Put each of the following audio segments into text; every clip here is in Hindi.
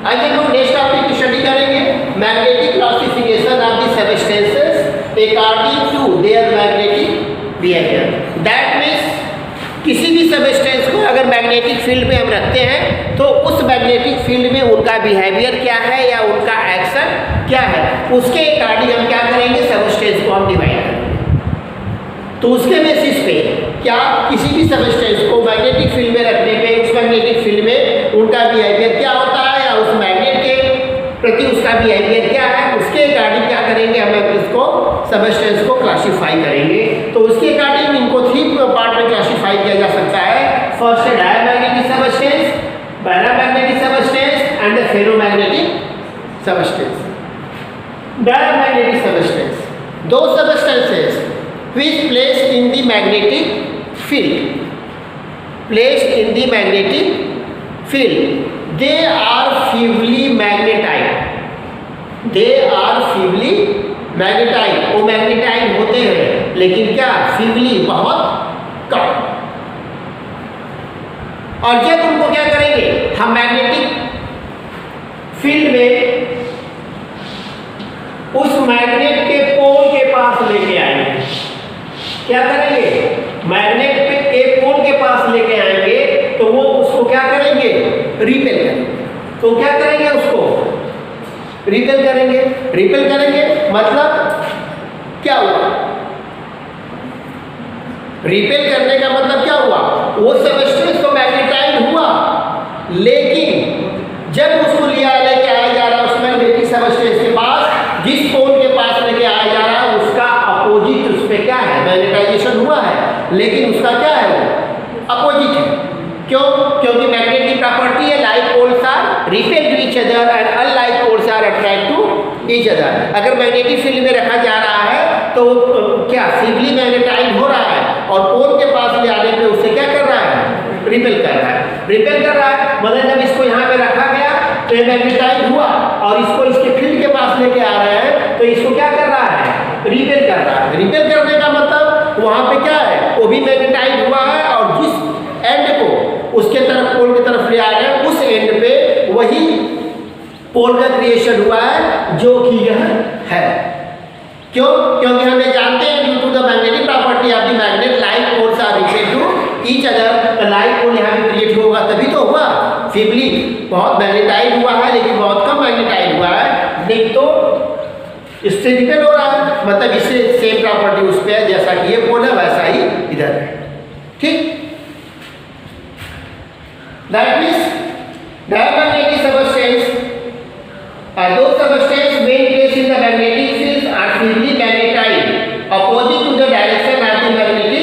आइए हम नेक्स्ट टॉपिक स्टडी करेंगे magnetic classification of the substances according to their magnetic behaviour. That means किसी भी सबस्टेंस को अगर मैग्नेटिक फील्ड में हम रखते हैं तो उस मैग्नेटिक फील्ड में उनका बिहेवियर क्या है या उनका एक्शन क्या है, उसके अकॉर्डिंग हम क्या करेंगे, सबस्टेंस को हम डिवाइड करेंगे। तो उसके बेसिस पे क्या किसी भी सबस्टेंस को मैग्नेटिक फील्ड में रखने पे उस मैग्नेटिक फील्ड में उनका बिहेवियर क्या होता है या उस मैग्नेट के प्रति उसका बिहेवियर क्या है, उसके अकॉर्डिंग क्या करेंगे, हम इसको सबस्टेंस को क्लासीफाई करेंगे। तो उसके अकॉर्डिंग इनको 3 पार्ट में क्लासीफाई किया जा सकता है। First diamagnetic substance, paramagnetic substance and ferromagnetic substance. Diamagnetic substance, दो substances which placed in the magnetic field, placed in the magnetic field, they are feebly magnetized, they are feebly magnetized। वो मैग्नेटाइज होते हैं लेकिन क्या, feebly, बहुत कम। और जब उनको क्या करेंगे, हम मैग्नेटिक फील्ड में उस मैग्नेट के पोल के पास लेके आएंगे, क्या करेंगे, मैग्नेट के पोल के पास लेके आएंगे तो वो उसको क्या करेंगे, रिपेल करेंगे। तो क्या करेंगे, उसको रिपेल करेंगे। रिपेल करेंगे मतलब क्या हुआ, रिपेल करने का मतलब क्या हुआ, वो सबस्टेंस तो मैग्नेटाइज हुआ लेकिन जब उसको लिया लेके आया जा रहा है उस मैग्नेटिक सबस्टेंस के पास, जिस पोल के पास लेके आया जा रहा है उसका अपोजिट उस पे क्या है, मैग्नेटाइजेशन हुआ है लेकिन उसका क्या है, वो अपोजिट है। क्यों? क्योंकि मैग्नेट की प्रॉपर्टी है like poles are repel to each other and unlike poles are attract to each other. अगर मैग्नेटिक फील्ड में रखा जा रहा है तो क्या फीबली मैग्नेटाइज हो रहा है और पोल के पास ले आने पे उससे क्या कर रहा है, रिपेल कर रहा है। रिपेल कर रहा है मतलब जब इसको यहाँ पे रखा गया तो ये मैग्नेटाइज हुआ और इसको इसके फील्ड के पास लेके आ रहे हैं तो इसको क्या कर रहा है, रिपेल कर रहा है। रिपेल करने का मतलब वहाँ पे क्या है, वो भी मैग्नेटाइज हुआ है और जिस एंड को उसके तरफ पोल की तरफ ले आ रहे हैं उस एंड पे वही पोल का क्रिएशन हुआ है जो कि यह है। क्यों? क्योंकि हमें जानते हैं due to the magnetic property of the magnet like poles are repel to each other. Like pole यहाँ पे क्रिएट होगा तभी तो हुआ, फीबली बहुत मैग्नेटाइज हुआ है लेकिन बहुत कम मैग्नेटाइज हुआ है, नहीं तो इससे रिपेल हो रहा है मतलब इससे सेम प्रॉपर्टी उस पे है, जैसा कि ये पोल है वैसा ही इधर है। ठीक, that means diamagnetic substance are those substances when placed in the magnetic field are feebly magnetized opposite to the direction of the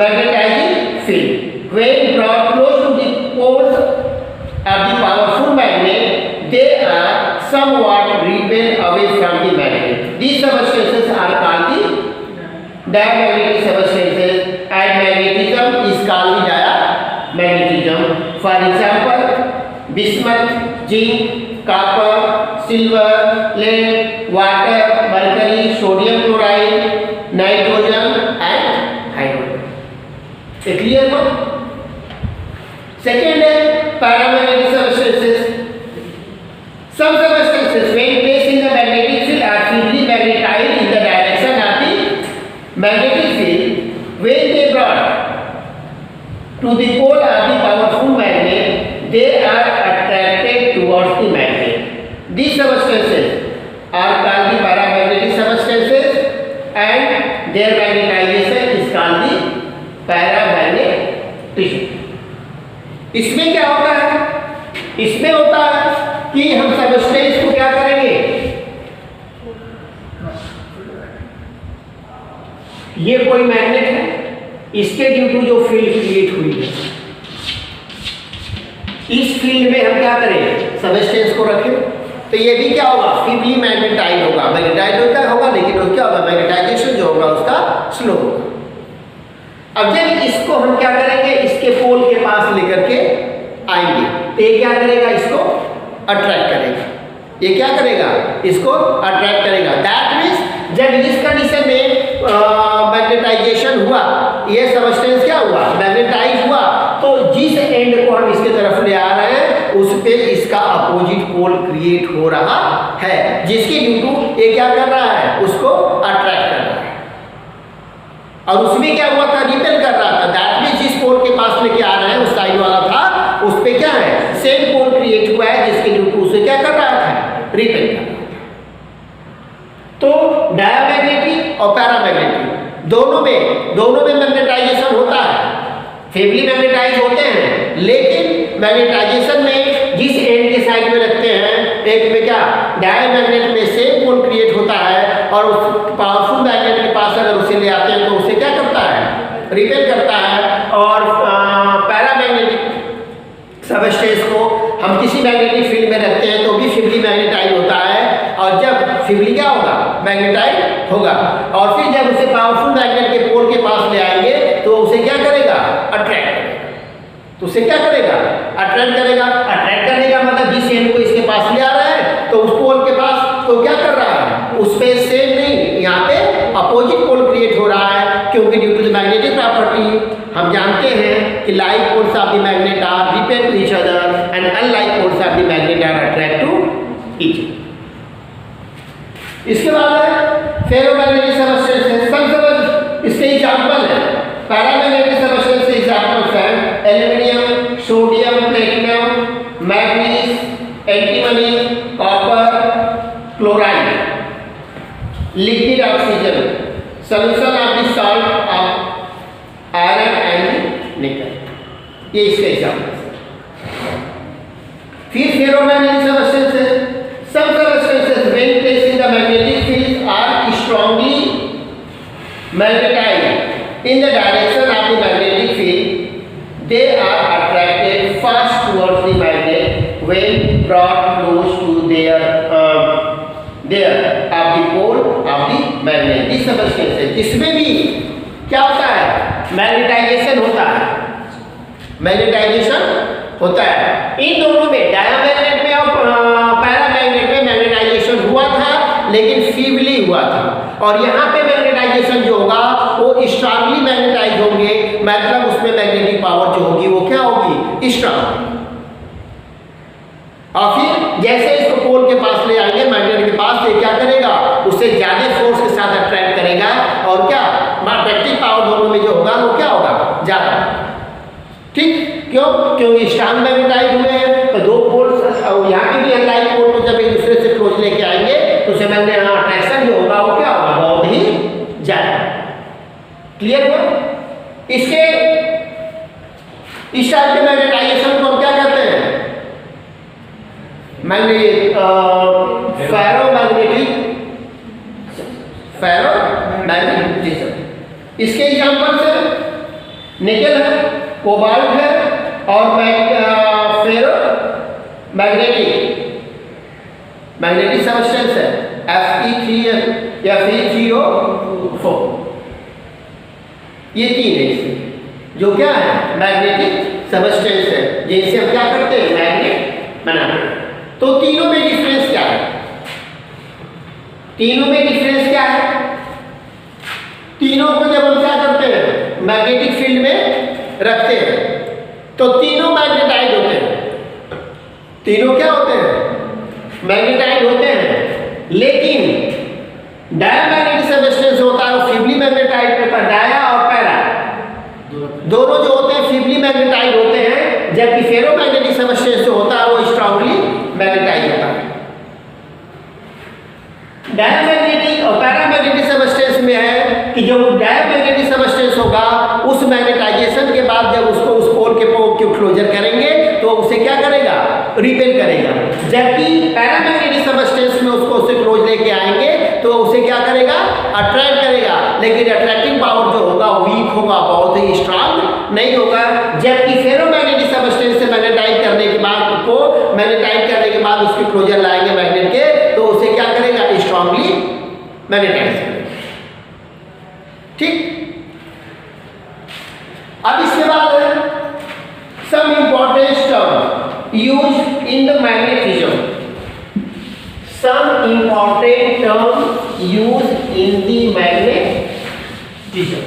magnetizing field। When brought close to the poles of the powerful magnet, they are somewhat repelled away from the magnet। These substances are called the diamagnetic substances and magnetism is called the diamagnetism। For example, bismuth, zinc, copper, silver, lead, water, mercury, sodium chloride, nitrogen and hydrogen। Clear हो? सेकेंड है paramagnetic substances. Some substances when placed in the magnetic field are feebly magnetized in the direction of the magnetic field। When they brought to the pole of the powerful magnet, they are attracted towards the magnet। These substances are called the paramagnetic substances and their magnetization is called the paramagnetism। इसमें क्या होता है, इसमें होता है कि हम सबस्टेंस को क्या करेंगे, ये कोई मैग्नेट है, इसके ड्यू टू जो फील्ड क्रिएट हुई है इस फील्ड में हम क्या करें, सबस्टेंस को रखें तो ये भी क्या होगा, फीबली मैग्नेटाइज होगा। मैग्नेटाइज होगा लेकिन वो क्या होगा, मैग्नेटाइजेशन जो होगा उसका स्लो होगा। अब जब इसको हम क्या करेंगे, इसके पोल के पास लेकर के आएंगे तो ये क्या करेगा, इसको अट्रैक्ट करेगा। ये क्या करेगा, इसको अट्रैक्ट करेगा। दैट मीन्स जब इस कंडीशन में मैग्नेटाइजेशन हुआ, ये सबस्टेंस क्या हुआ, मैग्नेटाइज हुआ, तो जिस एंड को हम इसके तरफ ले आ रहे हैं उस पे इसका अपोजिट पोल क्रिएट हो रहा है, जिसके ड्यू टू ये क्या कर रहा है, उसको अट्रैक्ट कर रहा है। और उसमें क्या हुआ था, रिपेल कर रहा था। दैट मींस जिस पोल के पास लेके आ रहे हैं उस साइड वाला था, उस पे क्या है, सेम पोल क्रिएट हुआ है, जिसके ड्यू टू उसे क्या कर रहा था, रिपेल कर रहा था। तो डायामैग्नेटिक और पैरामैग्नेटिक दोनों में मैग्नेटाइजेशन होता है, फेवली मैग्नेटाइज होते हैं, लेकिन मैग्नेटाइजेशन में जिस एंड के साइड में रखते हैं, एक में क्या डायमैग्नेट में सेम पोल क्रिएट होता है, और उस पावरफुल मैग्नेट के पास अगर उसे ले आते हैं तो उसे क्या करता है, रिपेल करता है। और पैरामैग्नेटिक सबस्टेंस को हम किसी मैग्नेटिक फील्ड में रखते हैं तो भी फेवली मैग्नेटाइज होता है, और जब फेवली क्या होगा, मैग्नेटाइज होगा, और फिर जब उसे पावरफुल मैग्नेट के पोल के पास ले आएंगे तो उसे क्या करेगा, अट्रैक्ट करेगा। तो उसे क्या करेगा, अट्रैक्ट करेगा। अट्रैक्ट करने का मतलब जिस एंड को इसके पास ले आ रहा है तो उस पोल के पास तो क्या कर रहा है, उस पे सेम नहीं, यहाँ पे अपोजिट पोल क्रिएट हो रहा है, क्योंकि due to the magnetic property हम जानते हैं कि like poles of the magnet are repel to each other and unlike poles of the magnet are attract to each other. इसके बाद है फेरोमैग्नेटिक सबस्टेंस। इसके एग्जांपल है, पैरामैग्नेटिक सबस्टेंस के एग्जांपल्स हैं aluminium, sodium, platinum, manganese, antimony, copper, chloride, liquid oxygen, solution of the salt of iron and nickel, ये इसके एग्जांपल्स हैं। फिर ferromagnetic substances, some substances when placed in the magnetic field are strongly magnetized in the direction of the magnetic field. They are attracted first towards the magnet when brought close to their of the pole of the magnet. These substances, इसमें भी क्या होता है, मैग्नेटाइजेशन होता है, मैग्नेटाइजेशन होता है। इन दोनों में डायमैग्नेट में और पैरामैग्नेट में मैग्नेटाइजेशन हुआ था, लेकिन फीबली हुआ था, और यहाँ पे मैग्नेटाइजेशन जो होगा वो स्ट्रांगली मैग्नेटाइज होंगे, मतलब उसमें मैग्नेटिक पावर जो होगी वो क्या होगी, स्ट्रांग। और फिर जैसे इसको पोल के पास ले आएंगे, मैग्नेट के पास, तो क्या करेगा, उसे ज्यादा फोर्स के साथ अट्रैक्ट करेगा, और क्या मैग्नेटिक पावर दोनों में जो होगा वो क्या होगा, ज्यादा। ठीक, क्यों, क्योंकि स्ट्रांग मैग्नेटाइज हुए हैं, तो दो पोल्स यहाँ के भी अनलाइक पोल को जब एक दूसरे से क्लोज लेके आएंगे तो उसे मैग्नेट अट्रैक्शन जो होगा वो क्या होगा, बहुत ही ज्यादा। क्लियर हुआ? इसके इस टाइप के मैग्नेटाइजेशन को हम क्या कहते हैं, फेरोमैग्नेटिज्म। इसके एग्जांपल्स है निकल है, कोबाल्ट है, और मैग्नेटिक सबस्टेंस है Fe3 या Fe3O4। ये तीन है इसमें जो क्या है, मैग्नेटिक सबस्टेंस है, जिनसे हम क्या करते हैं, मैग्नेट बनाते हैं। तो तीनों में डिफरेंस क्या है, तीनों में डिफरेंस क्या है, तीनों को जब हम क्या करते हैं, मैग्नेटिक फील्ड में रखते हैं तो तीनों मैग्नेटाइज होते हैं, तीनों क्या होते हैं, मैग्नेटाइज होते हैं। लेकिन डायमैग्नेटिक सबस्टेंस होता है वो फीबली मैग्नेटाइज होता है, डाया और पैरा दोनों जो होते हैं फीबली मैग्नेटाइज होते हैं, जबकि फेरोमैग्नेटिक सबस्टेंस जो होता है वो स्ट्रांगली मैग्नेटाइज होता है। डायमैग्नेटिक और पैरामैग्नेटिक सबस्टेंस में है कि जो डायमैग्नेटिक सबस्टेंस होगा उस मैग्नेटाइजेशन के बाद जब उसको उस पोल के क्लोजर करेंगे तो उसे क्या करेगा, रिपेल करेगा, जबकि पैरामैग्नेटिक सबस्टेंस में उसको उससे क्लोज लेके आएंगे तो उसे क्या करेगा, अट्रैक्ट करेगा, लेकिन अट्रैक्टिंग पावर जो होगा वीक होगा, बहुत ही स्ट्रांग नहीं होगा। जबकि फेरोमैग्नेटिक सबस्टेंस से मैग्नेटाइज करने के बाद उसको मैग्नेटाइज करने के बाद उसके क्लोजर लाएंगे मैग्नेट के, तो उसे क्या करेगा, स्ट्रांगली मैग्नेटाइज करेगा। ठीक, अब इसके बाद some important term use in the magnetism, some important term use in the magnetism.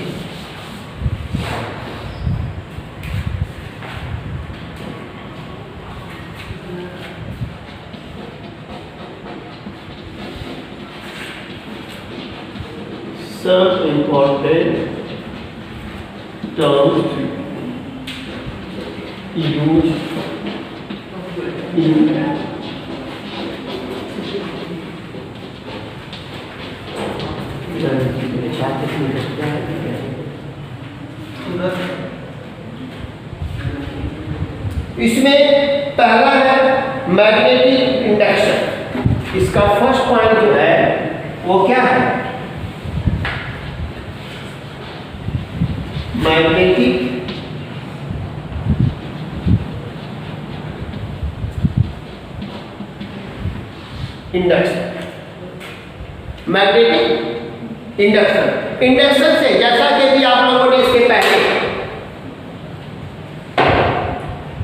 some important terms used in इसमें पहला है मैग्नेटिक इंडक्शन। इसका फर्स्ट पॉइंट जो है वो क्या है? Magnetic induction. Magnetic induction, induction से जैसा कि भी आप लोगों ने इसके पहले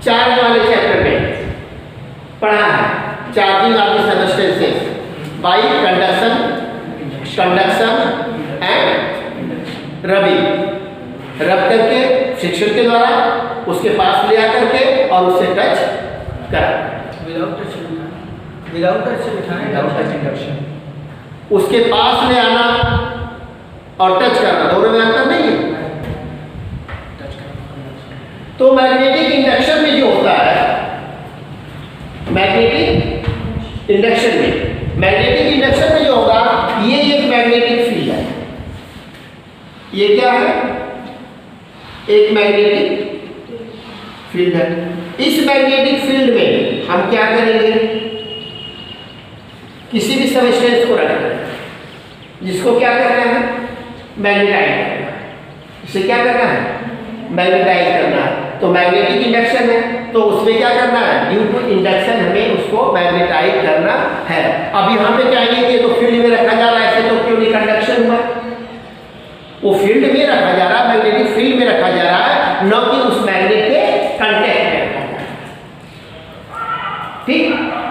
चार्ज वाले चैप्टर में पढ़ा है, charging of the substances bye conduction, conduction and rubbing. रब करके फ्रिक्शन के द्वारा उसके पास ले आकर के और उससे टच करा, विदाउट टच इंडक्शन। उसके पास ले आना और टच करना, दोनों में अंतर नहीं है। तो मैग्नेटिक इंडक्शन में जो होता है, मैग्नेटिक इंडक्शन में जो होगा, ये एक मैग्नेटिक फील्ड है। ये क्या है? एक मैग्नेटिक फील्ड है। इस मैग्नेटिक फील्ड में हम क्या करेंगे? किसी भी सबस्टेंस को रखना है, जिसको क्या करना है? मैग्नेटाइज करना है। इसे क्या करना है? मैग्नेटाइज करना है। तो मैग्नेटिक इंडक्शन है, तो उसमें क्या करना है? ड्यू टू इंडक्शन हमें उसको मैग्नेटाइज करना है। अब यहाँ पे क्या है कि तो फील्ड में रखा जा रहा है, ऐसे तो क्यों नहीं कंडक्शन हुआ? वो फील्ड में रखा जा रहा है, मैग्नेटिक फील्ड में रखा जा रहा है, न कि उस मैग्नेट के कांटेक्ट में रखा जा रहा है। ठीक,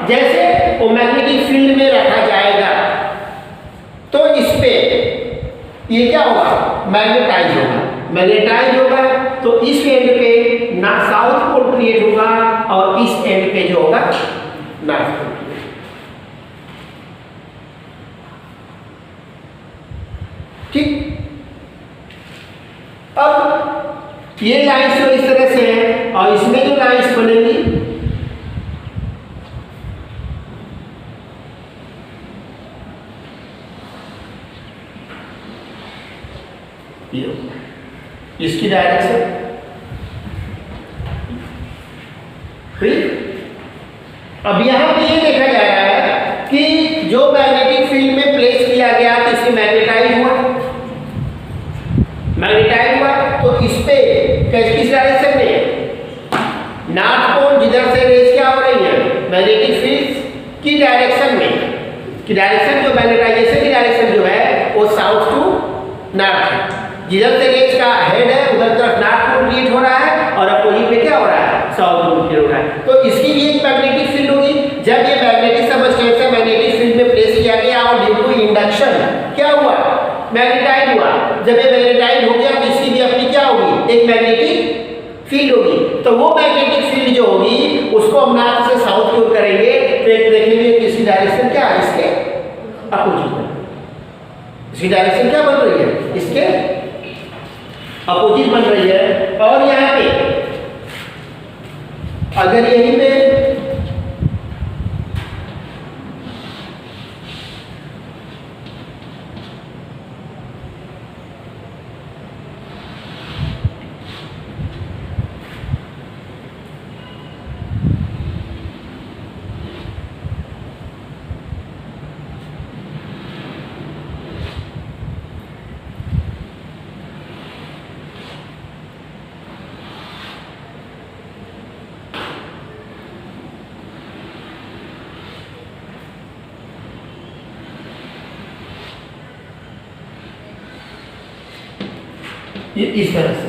जैसे वो मैग्नेटिक फील्ड में रखा जाएगा तो इस पे ये क्या होगा? मैग्नेटाइज होगा। मैग्नेटाइज होगा तो इस एंड पे ना साउथ पोल क्रिएट होगा और इस एंड पे जो होगा नॉर्थ पोल। ठीक, अब ये लाइन्स जो इस तरह से है और इसमें जो लाइन्स बनेंगी इसकी डायरेक्शन, अब यहां पे ये देखा जा रहा है कि जो मैग्नेटिक फील्ड में प्लेस किया गया तो इसमें मैग्नेटाइज हुआ, तो इस पे किस डायरेक्शन में? नॉर्थ पोल, जिधर से रेज क्या हो रही है? मैग्नेटिक फील्ड की डायरेक्शन में, की डायरेक्शन जो मैग्नेटाइजेशन की डायरेक्शन जो है वो साउथ टू नॉर्थ है। जिधर से रेज का हेड है उधर तरफ नॉर्थ पोल क्रिएट हो रहा है और अपोजिट में क्या हो रहा है? साउथ पोल क्रिएट हो रहा है। तो इसकी भी एक मैग्नेटिक फील्ड होगी। जब ये मैग्नेटिक सबस्टेंस है मैग्नेटिक फील्ड में प्लेस किया गया और ड्यू टू इंडक्शन क्या हुआ? मैग्नेटाइज हुआ। जब ये मैग्नेटाइज हो गया तो इसकी भी अपनी क्या होगी? एक मैग्नेटिक फील्ड होगी। तो वो मैग्नेटिक फील्ड जो होगी उसको हम नॉर्थ से साउथ की ओर करेंगे तो एक देखेंगे कि इसकी डायरेक्शन क्या है? इसके अपोजिट में। इसकी डायरेक्शन क्या बन रही है? इसके अपोजिट बन रही है। और यहाँ पे अगर यही में इस तरह से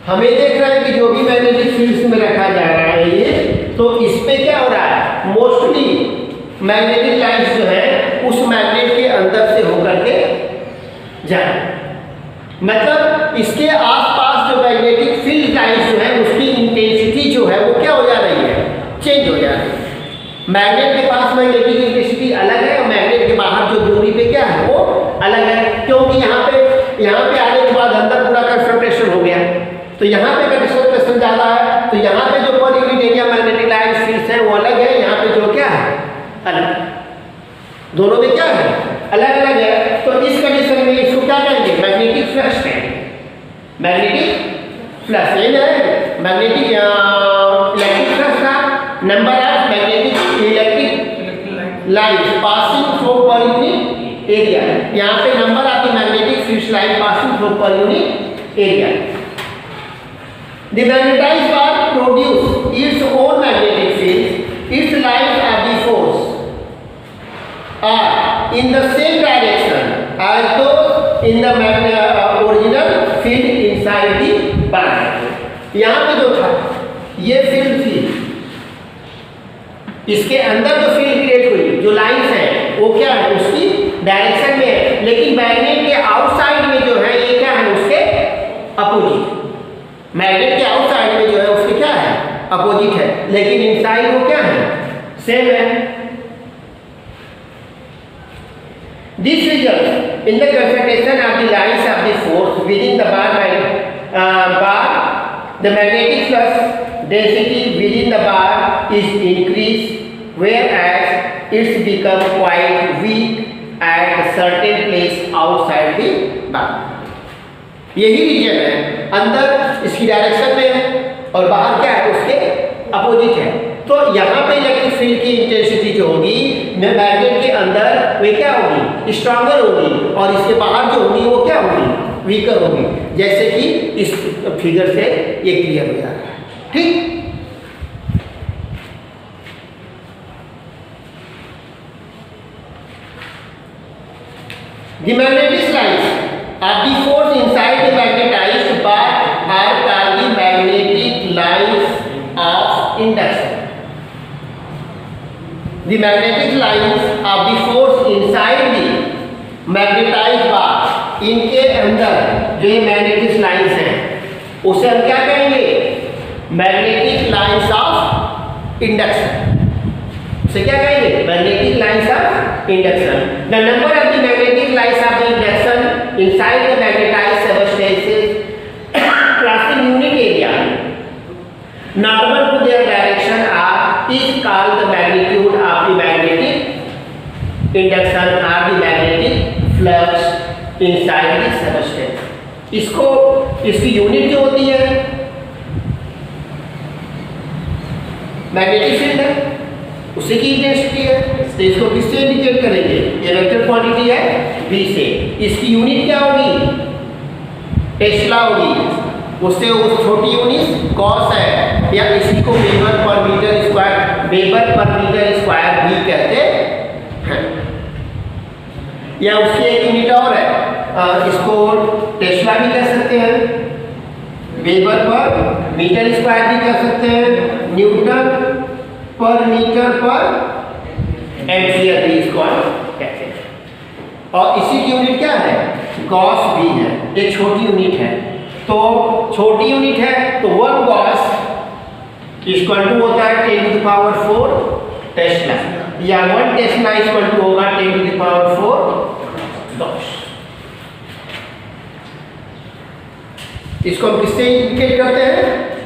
हमें देख रहा है कि जो भी मैग्नेटिक फील्ड में रखा जा रहा है ये, तो इस पे क्या हो रहा है? मोस्टली मैग्नेटिक लाइन्स जो है उस मैग्नेट के अंदर से होकर के जाए, मतलब इसके आसपास जो मैग्नेटिक फील्ड लाइन्स जो है उसकी इंटेंसिटी जो है वो क्या हो जा रही है? चेंज हो जा रही है। मैग्नेट के पास मैग्नेटिक इंटेंसिटी अलग है और मैग्नेट के बाहर जो दूरी पे क्या है वो अलग है, क्योंकि यहाँ पे यहाँ पे आने के बाद अंदर पूरा कंसंट्रेशन हो गया, तो यहाँ पे कंसंट्रेशन ज़्यादा है, तो यहाँ पे जो per unit area magnetic line fields है वो अलग है, यहाँ पे जो क्या है अलग, दोनों में क्या है अलग अलग है। तो इस कंडीशन में इसको क्या कहेंगे मैग्नेटिक फ्लक्स कहेंगे, मैग्नेटिक फ्लक्स यही है मैग्नेटिक इलेक्ट्रिक फ्लक्स का number of magnetic electric lines passing through per unit area, यहाँ पे number of the magnetic fields line passing through per unit area. The magnetized bar produce its own magnetic fields, its lines of the force are in the same direction as those in the original field inside the bar। यहाँ पे जो था ये फील्ड थी, इसके अंदर जो फील्ड क्रिएट हुई, जो लाइंस हैं वो क्या है उसकी डायरेक्शन में है, लेकिन मैग्नेट के आउटसाइड में जो है ये क्या है उसके अपोजिट, मैग्नेट के आउटसाइड में जो है उसके क्या है अपोजिट है, लेकिन इनसाइड वो क्या है सेम है। This results in the concentration of the lines of the force within the bar, the magnetic flux density within the bar is increased, whereas it's become quite weak at a certain place outside the bar। यही रीजन है, अंदर इसकी डायरेक्शन में है और बाहर क्या है उसके अपोजिट है। तो यहाँ पे इलेक्ट्रिक फील्ड की इंटेंसिटी जो होगी मैग्नेट के अंदर वे क्या होगी स्ट्रॉन्गर होगी, और इसके बाहर जो होगी वो क्या होगी वीकर होगी, जैसे कि इस फिगर से ये क्लियर हो जा रहा है। ठीक, the magnetic lines of the force inside the magnetized bar are called the magnetic lines of induction। The magnetic lines of the force inside the magnetized bar, इनके अंदर जो ये मैग्नेटिक लाइंस हैं उसे हम क्या कहेंगे मैग्नेटिक लाइंस ऑफ इंडक्शन, उसे क्या कहेंगे magnetic lines of induction. The number of the magnetic lines of the induction inside the magnetised substances crossing unit area normal to their direction is called the magnitude of the magnetic induction or the magnetic flux inside the substance। इसको इसकी यूनिट जो होती है मैग्नेटिक फील्ड है उसी की इंटेंसिटी है, तो इसको किससे इंडिकेट करेंगे ये वेक्टर क्वांटिटी है v से, इसकी यूनिट क्या होगी टेस्ला होगी, उससे उस छोटी यूनिट कॉस है, या इसी को वेबर पर मीटर स्क्वायर भी कहते हैं, या उसकी एक यूनिट और है इसको टेस्ला भी कह सकते हैं, वेबर पर मीटर स्क्वायर भी कह सकते हैं, न्यूटन पर मीटर पर एम्पियर भी इसको कहते हैं, और इसी की यूनिट क्या है गॉस भी है, एक छोटी यूनिट है, तो छोटी यूनिट है तो 1 गॉस इक्वल टू होता है 10⁴ टेस्ला, या 1 टेस्ला इक्वल टू होगा 10⁴ गॉस। इसको हम किससे इंडिकेट करते हैं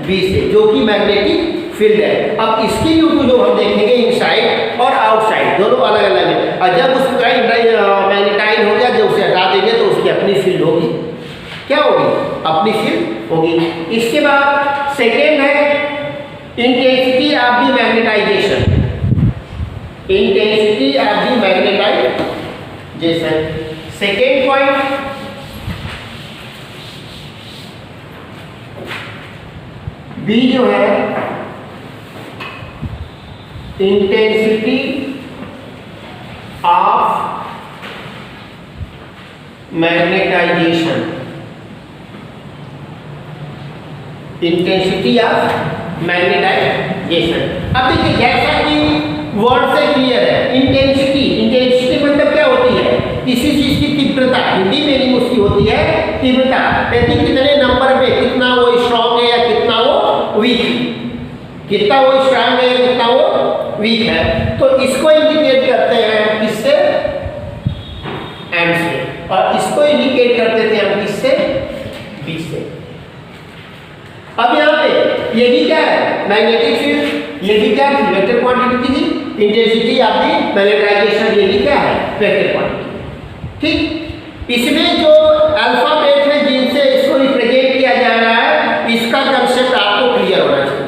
बी से, जो कि मैग्नेटिक फील्ड है। अब इसकी यूनिट जो हम देखेंगे इनसाइड और आउटसाइड दोनों अलग अलग है, और जब उसका मैग्नेटाइज हो गया जब उसे हटा देंगे तो उसकी अपनी फील्ड होगी, क्या होगी अपनी फील्ड होगी। इसके बाद सेकेंड है intensity of the magnetization, intensity of the magnetization second point. B जो है intensity of magnetization, intensity of magnetization. अब देखिए जैसा कि वर्ड से क्लियर है इंटेंसिटी, इंटेंसिटी मतलब क्या होती है किसी चीज की तीव्रता, हिंदी में उसकी होती है तीव्रता, यानी कितने नंबर पे कितना वो स्ट्रॉन्ग है या कितना वो वीक, कितना वो स्ट्रॉन्ग है या कितना वो वीक है, तो इसको इंडिकेट करते हैं किससे एम से, और इसको इंडिकेट करते थे हम मैग्नेटिक फील्ड, ये भी क्या थी, वेक्टर क्वांटिटी थी। इंटेंसिटी ऑफ द मैग्नेटाइजेशन, ये भी क्या है, वेक्टर क्वांटिटी। ठीक, इसमें जो अल्फाबेट है जिनसे इसको रिप्रेजेंट किया जा रहा है, इसका कंसेप्ट आपको क्लियर होना चाहिए।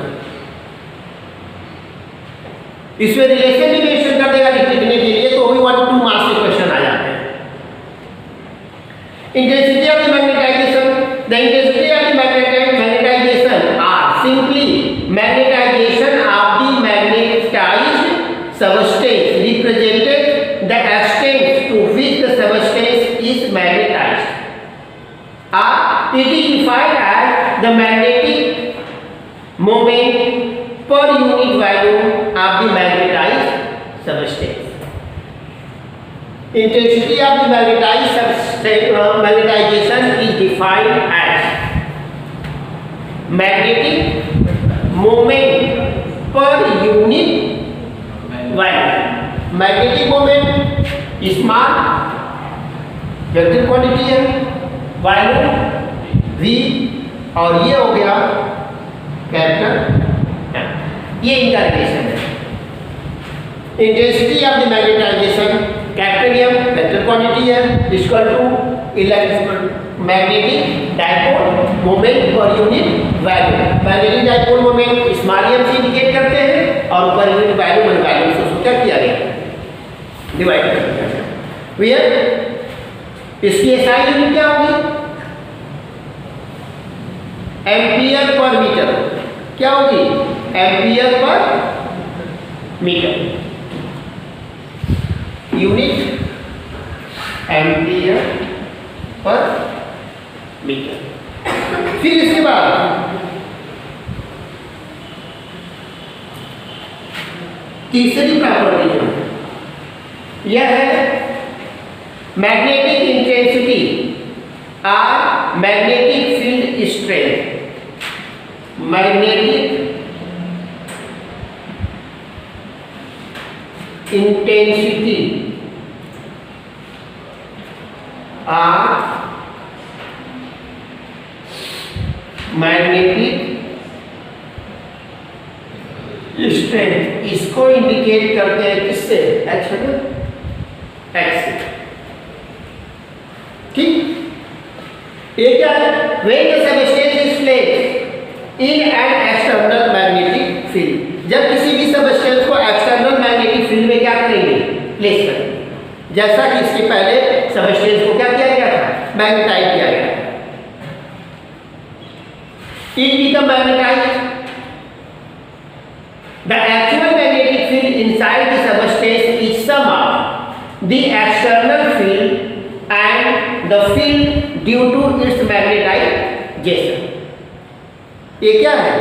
इसमें रिलेशन भी मेंशन कर देगा लिखने के लिए, तो वही 1 2 मार्क्स के क्वेश्चन आ जाते हैं। Intensity of the magnetization, the intensity of the magnetization are simply magnetization of the magnetized substance represented the extent to which the substance is magnetized, or it is defined as the magnetic moment per unit value of the magnetized substance. Intensity of the magnetized substance magnetization is defined as magnetic moment per unit value. Magnetic moment small vector quantity है, वैल्यू v, और ये हो गया कैपिटल M। ये इनका रिलेशन है। Intensity of the magnetization capital M vector quantity है, equal to magnetic dipole moment per unit value. Magnetic dipole moment small m से इंडिकेट करते हैं, और पर यूनिट वैल्यू मन वैल्यू से उसको क्या किया गया, डिवाइड कर दिया गया। क्लियर? इसकी एसआई यूनिट क्या होगी, एम्पियर पर मीटर। क्या होगी, ampere per metre, unit ampere per metre. फिर इसके बाद तीसरी प्रॉपर्टी जो है यह है मैग्नेटिक इंटेंसिटी और magnetic field strength. Magnetic intensity और मैग्नेटिक स्ट्रेंथ, इसको इंडिकेट करते हैं किससे, एच है ना, एक्स से। ठीक, ये क्या है, when the substance is placed in an external magnetic field. जब किसी भी सबस्टेंस को एक्सटर्नल मैग्नेटिक फील्ड में क्या करेंगे, प्लेस करेंगे। जैसा कि इसके पहले सबस्टेंस को क्या किया गया था, मैग्नेटाइज किया गया। It become magnetised. The actual magnetic field inside the substance is sum of the external field and the field due to its magnetization. ये क्या है,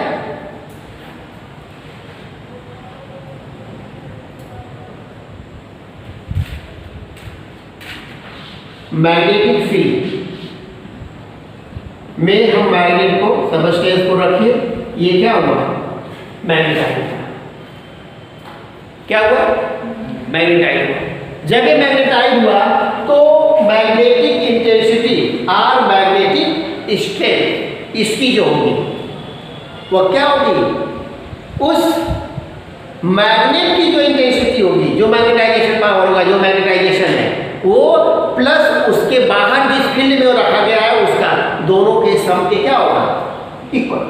मैग्नेटिक फील्ड में हम मैग्नेट को सबस्टेंस को रखिए, ये क्या हुआ, मैग्नेटाइज। क्या हुआ, मैग्नेटाइज हुआ। जब ये मैग्नेटाइज हुआ तो मैग्नेटिक इंटेंसिटी और मैग्नेटिक स्ट्रेंथ इसकी जो होगी वो क्या होगी, उस मैग्नेट की जो इंटेंसिटी होगी, जो मैग्नेटाइजेशन पावर होगा, जो मैग्नेटाइजेशन है वो, प्लस उसके बाहर जिस फील्ड में वो रखा गया है उसका, दोनों के सम के क्या होगा, इक्वल।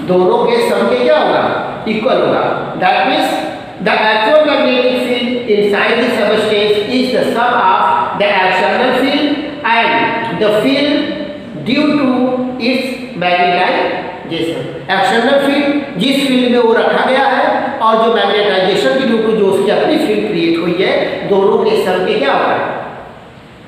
दोनों के सम के क्या होगा, इक्वल होगा। That means the actual magnetic field inside the substance is the sum of the external field and the field due to its magnetization। External field जिस फील्ड में वो रखा गया है, और जो मैग्नेटाइजेशन की ड्यू टू जो उसकी अपनी फील्ड क्रिएट हुई है, दोनों के सम के क्या होगा,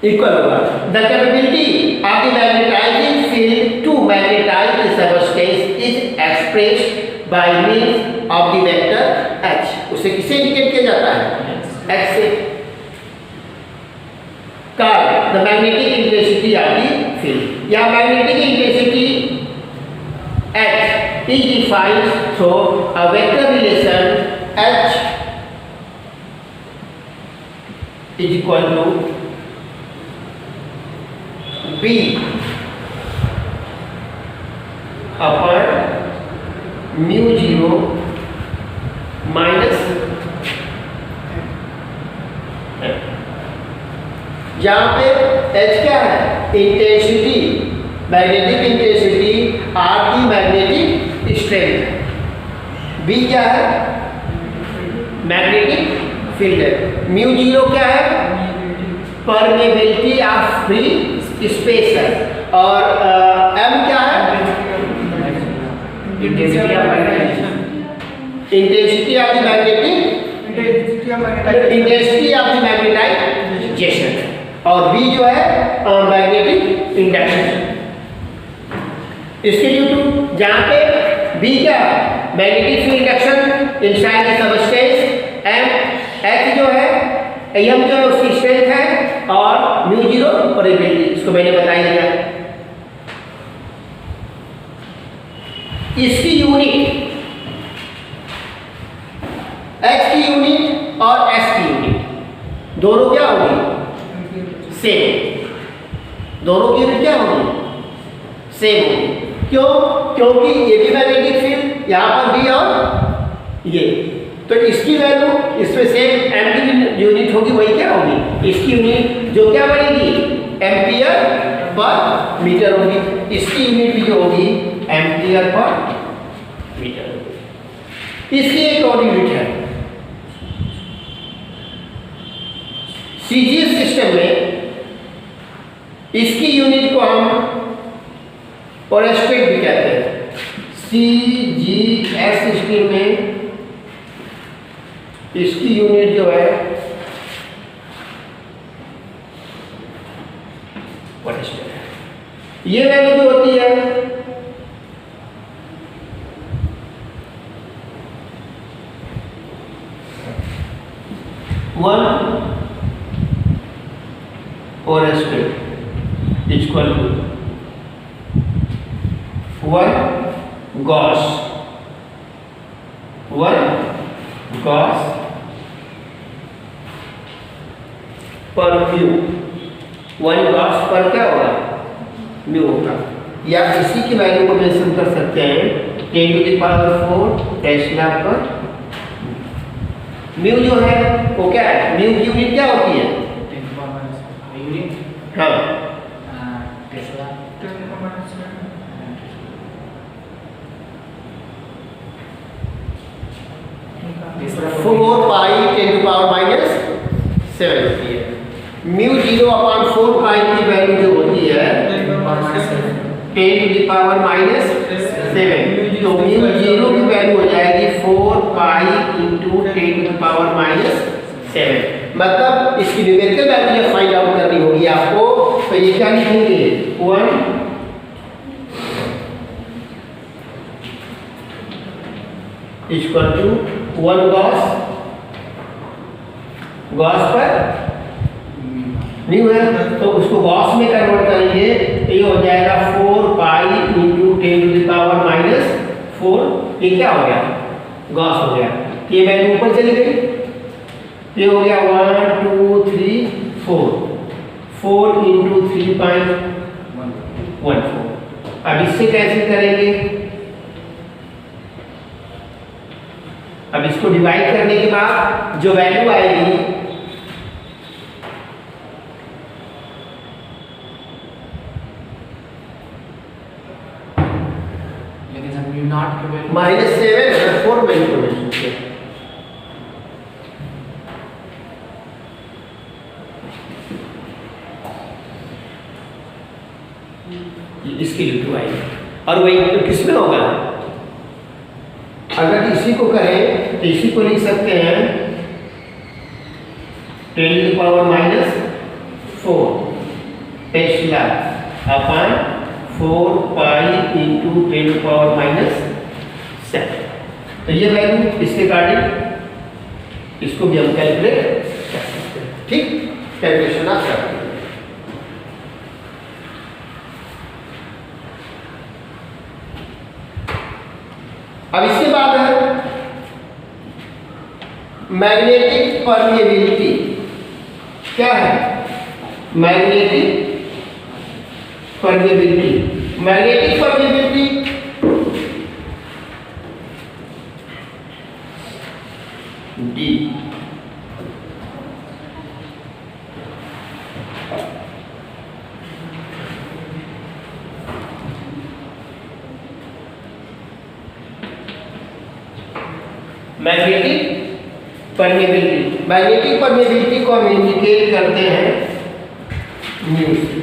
इक्वल होगा। The capability of the magnetizing field to magnetize the substance is expressed by means of the vector H। उसे किसे इंडिकेट किया जाता है, H से। Called the magnetic intensity of the field, या magnetic intensity H is defined through a vector relation H is equal to B upon mu zero minus जहाँ पे H क्या है, इंटेंसिटी, मैग्नेटिक इंटेंसिटी, R की मैग्नेटिक स्ट्रेंथ, B क्या है, मैग्नेटिक फील्ड है, म्यू जीरो क्या है, परमेबिलिटी ऑफ फ्री स्पेस है, और M क्या है, इंटेंसिटी ऑफ द मैग्नेटाइजेशन, और B जो है मैग्नेटिक इंडक्शन। इसके ड्यू टू जहाँ पे B क्या है, magnetic field induction inside the substance, H जो है, M जो है उसकी स्ट्रेंथ है, और म्यू जीरो परमेबिलिटी, इसको मैंने बता ही दिया। इसकी यूनिट H की यूनिट और S की यूनिट दोनों क्या होगी, सेम, दोनों की यूनिट क्या होगी, सेम होगी। क्यों, क्योंकि ये भी मैग्नेटिक फील्ड यहाँ पर भी और ये, तो इसकी वैल्यू इसमें सेम M की यूनिट होगी, वही क्या होगी, इसकी यूनिट जो क्या बनेगी, एम्पियर पर मीटर होगी, इसकी यूनिट भी जो होगी एम्पियर पर मीटर होगी। इसकी एक और यूनिट है, सीजीएस सिस्टम में इसकी यूनिट को हम ओरेस्टेट भी कहते हैं। सीजीएस सिस्टम में इसकी यूनिट जो है ओरेस्टेट है। ये वैल्यू जो होती है one oersted equal to one gauss per mu, one gauss per क्या होगा, म्यू होगा, या इसी की वैल्यू को मेंशन कर सकते हैं 10⁴ टेस्ला पर म्यू जो है वो क्या है, म्यू की यूनिट क्या होती है, हाँ टेस्ला 4 पाई 10⁻⁷ होती है। म्यू जीरो अपॉन 4 पाई की वैल्यू जो होती है 10⁻⁷, तो म्यू जीरो की वैल्यू हो जाएगी 4 पाई इंटू 10⁻⁷। मतलब इसकी न्यूमेरिकल वैल्यू जब फाइंड आउट करनी होगी आपको, तो ये क्या लिखेंगे, 1 इक्वल टू 1 गॉस पर न्यू है, तो उसको गॉस में कन्वर्ट करेंगे तो ये हो जाएगा 4 पाई इंटू 10⁻⁴। ये क्या हो गया, गॉस हो गया, ये वैल्यू ऊपर चली गई, ये हो गया 1 2 3 4 इंटू 3.14। अब इससे कैसे करेंगे, अब इसको डिवाइड करने के बाद जो वैल्यू आएगी -7 4 में इंफॉर्मेशन किया, इसकी लिखो आएगी, और वही तो किसमें होगा, अगर इसी को करें तो इसी को लिख सकते हैं 10⁻⁴ टेस्ला अपॉन 4 पाई इंटू 10⁻⁷। तो ये वैल्यू इसके अकॉर्डिंग इसको भी हम कैलकुलेट कर सकते हैं, ठीक, कैलकुलेशन आप कर सकते हैं। अब इसके बाद है मैग्नेटिक परमेबिलिटी। क्या है magnetic permeability? Magnetic permeability magnetic permeability. Magnetic permeability को हम इंडिकेट करते हैं न्यू से।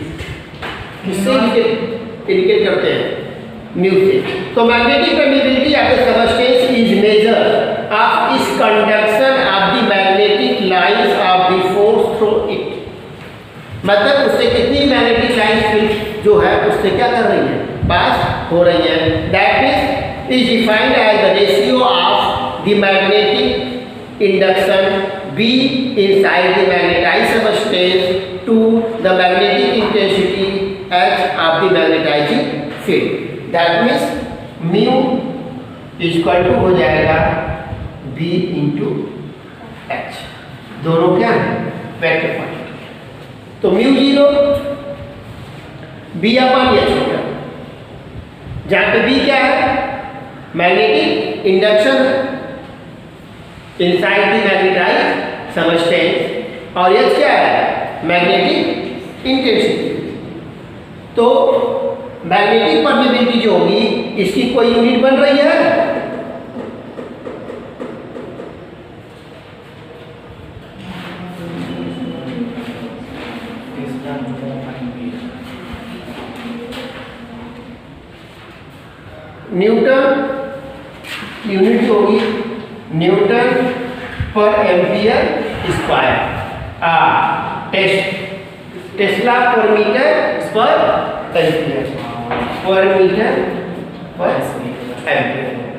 किससे इंडिकेट करते हैं? न्यू से। तो magnetic permeability of the substance is measure of its conduction of the magnetic lines of the force through it. मतलब उससे कितनी मैग्नेटिक लाइंस जो है उससे क्या कर रही है? पास हो रही है। That is defined as the ratio of the magnetic induction B inside the magnetized substance to the magnetic intensity H of the magnetizing field. That means mu equal to हो जाएगा B into H। दोनों क्या है? Vector quantity. तो म्यू 0 B अपन H होगा, जहाँ पे B क्या है? Magnetic induction inside the magnetized substance, और H क्या है? Magnetic intensity. तो मैग्नेटिक परमेबिलिटी जो होगी इसकी कोई यूनिट बन रही है? न्यूटन यूनिट होगी न्यूटन पर एम्पियर स्क्वायर। टेस्ला पर मीटर पर एम्पियर, पर मीटर पर एम्पियर।